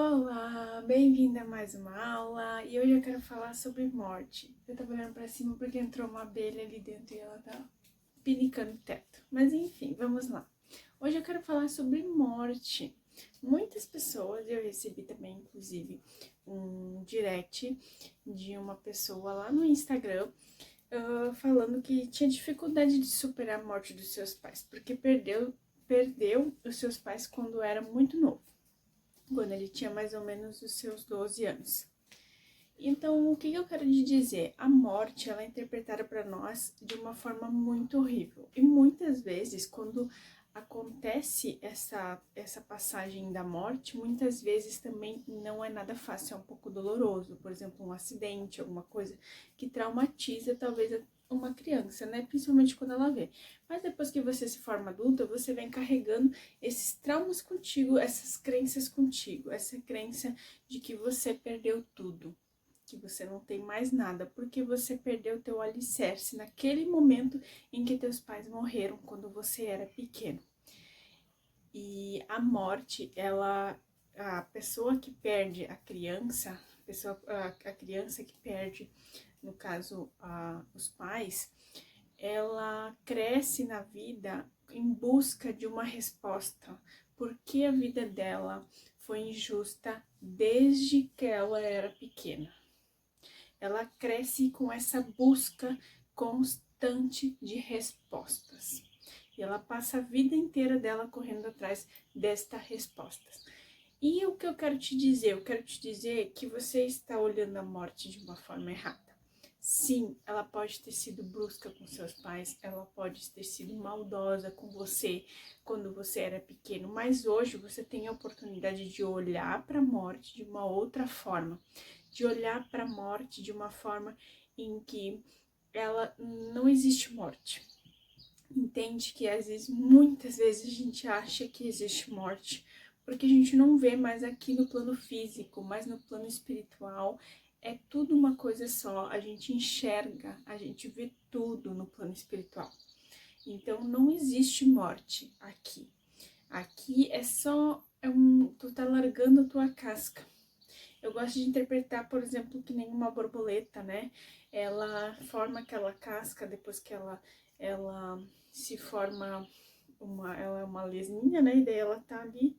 Olá, bem-vinda a mais uma aula e hoje eu quero falar sobre morte. Eu tava olhando pra cima porque entrou uma abelha ali dentro e ela tá pinicando o teto. Mas enfim, vamos lá. Hoje eu quero falar sobre morte. Muitas pessoas, eu recebi também inclusive um direct de uma pessoa lá no Instagram falando que tinha dificuldade de superar a morte dos seus pais, porque perdeu os seus pais quando era muito novo, quando ele tinha mais ou menos os seus 12 anos. Então, o que eu quero te dizer? A morte, ela é interpretada para nós de uma forma muito horrível. E muitas vezes, quando acontece essa passagem da morte, muitas vezes também não é nada fácil, é um pouco doloroso. Por exemplo, um acidente, alguma coisa que traumatiza talvez uma criança, né? Principalmente quando ela vê. Mas depois que você se forma adulta, você vem carregando esses traumas contigo, essas crenças contigo, essa crença de que você perdeu tudo, que você não tem mais nada, porque você perdeu teu alicerce naquele momento em que teus pais morreram quando você era pequeno. E a morte, a pessoa que perde a criança, a criança que perde, no caso, os pais, ela cresce na vida em busca de uma resposta, porque a vida dela foi injusta desde que ela era pequena. Ela cresce com essa busca constante de respostas. E ela passa a vida inteira dela correndo atrás desta resposta. E o que eu quero te dizer? Eu quero te dizer que você está olhando a morte de uma forma errada. Sim, ela pode ter sido brusca com seus pais, ela pode ter sido maldosa com você quando você era pequeno, mas hoje você tem a oportunidade de olhar para a morte de uma outra forma, de olhar para a morte de uma forma em que ela não existe morte. Entende que às vezes, muitas vezes a gente acha que existe morte, porque a gente não vê mais aqui no plano físico, mas no plano espiritual é tudo uma coisa só, a gente enxerga, a gente vê tudo no plano espiritual. Então não existe morte aqui. Aqui é só, tu tá largando a tua casca. Eu gosto de interpretar, por exemplo, que nem uma borboleta, né? Ela forma aquela casca depois que ela se forma ela é uma lesminha, né? E daí ela tá ali,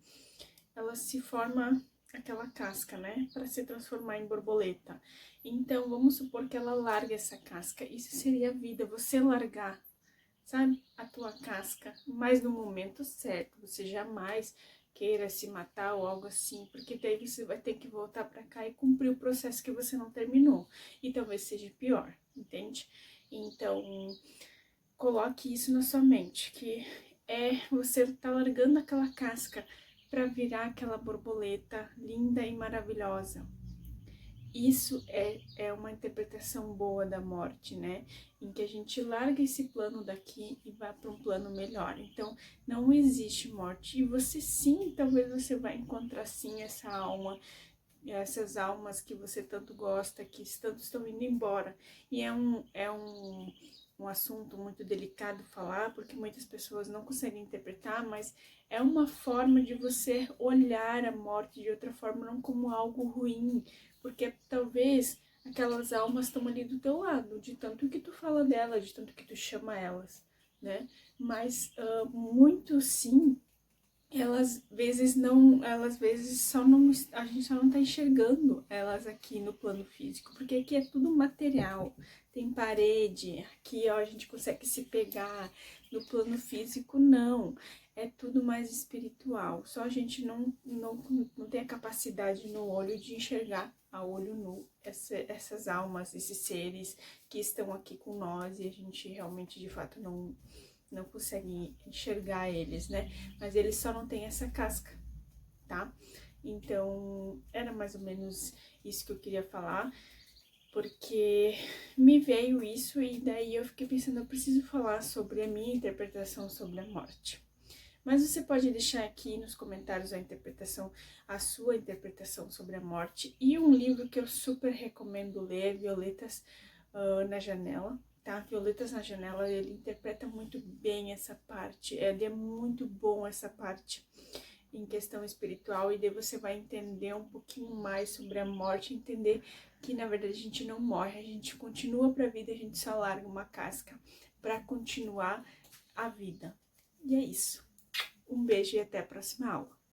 ela se forma aquela casca, né? Para se transformar em borboleta. Então, vamos supor que ela larga essa casca. Isso seria a vida, você largar, sabe? A tua casca, mas no momento certo. Você jamais queira se matar ou algo assim, porque daí você vai ter que voltar para cá e cumprir o processo que você não terminou. E talvez seja pior, entende? Então, coloque isso na sua mente, que você tá largando aquela casca para virar aquela borboleta linda e maravilhosa. Isso é uma interpretação boa da morte, né? Em que a gente larga esse plano daqui e vai para um plano melhor. Então, não existe morte. E você sim, talvez você vai encontrar sim essa alma, essas almas que você tanto gosta, que tanto estão indo embora. E um assunto muito delicado falar, porque muitas pessoas não conseguem interpretar, mas é uma forma de você olhar a morte de outra forma, não como algo ruim, porque talvez aquelas almas estão ali do teu lado, de tanto que tu fala delas, de tanto que tu chama elas, né? Mas muito sim, elas vezes só não, a gente só não tá enxergando elas aqui no plano físico, porque aqui é tudo material, tem parede, aqui ó, a gente consegue se pegar, no plano físico não, é tudo mais espiritual, só a gente não tem a capacidade no olho de enxergar a olho nu essas almas, esses seres que estão aqui com nós e a gente realmente de fato não consegue enxergar eles, né? Mas eles só não têm essa casca, tá? Então, era mais ou menos isso que eu queria falar, porque me veio isso e daí eu fiquei pensando, eu preciso falar sobre a minha interpretação sobre a morte. Mas você pode deixar aqui nos comentários a sua interpretação sobre a morte. E um livro que eu super recomendo ler, Violetas na Janela, tá? Violetas na Janela, ele interpreta muito bem essa parte, ele é muito bom essa parte em questão espiritual, e daí você vai entender um pouquinho mais sobre a morte, entender que na verdade a gente não morre, a gente continua pra vida, a gente só larga uma casca pra continuar a vida. E é isso. Um beijo e até a próxima aula.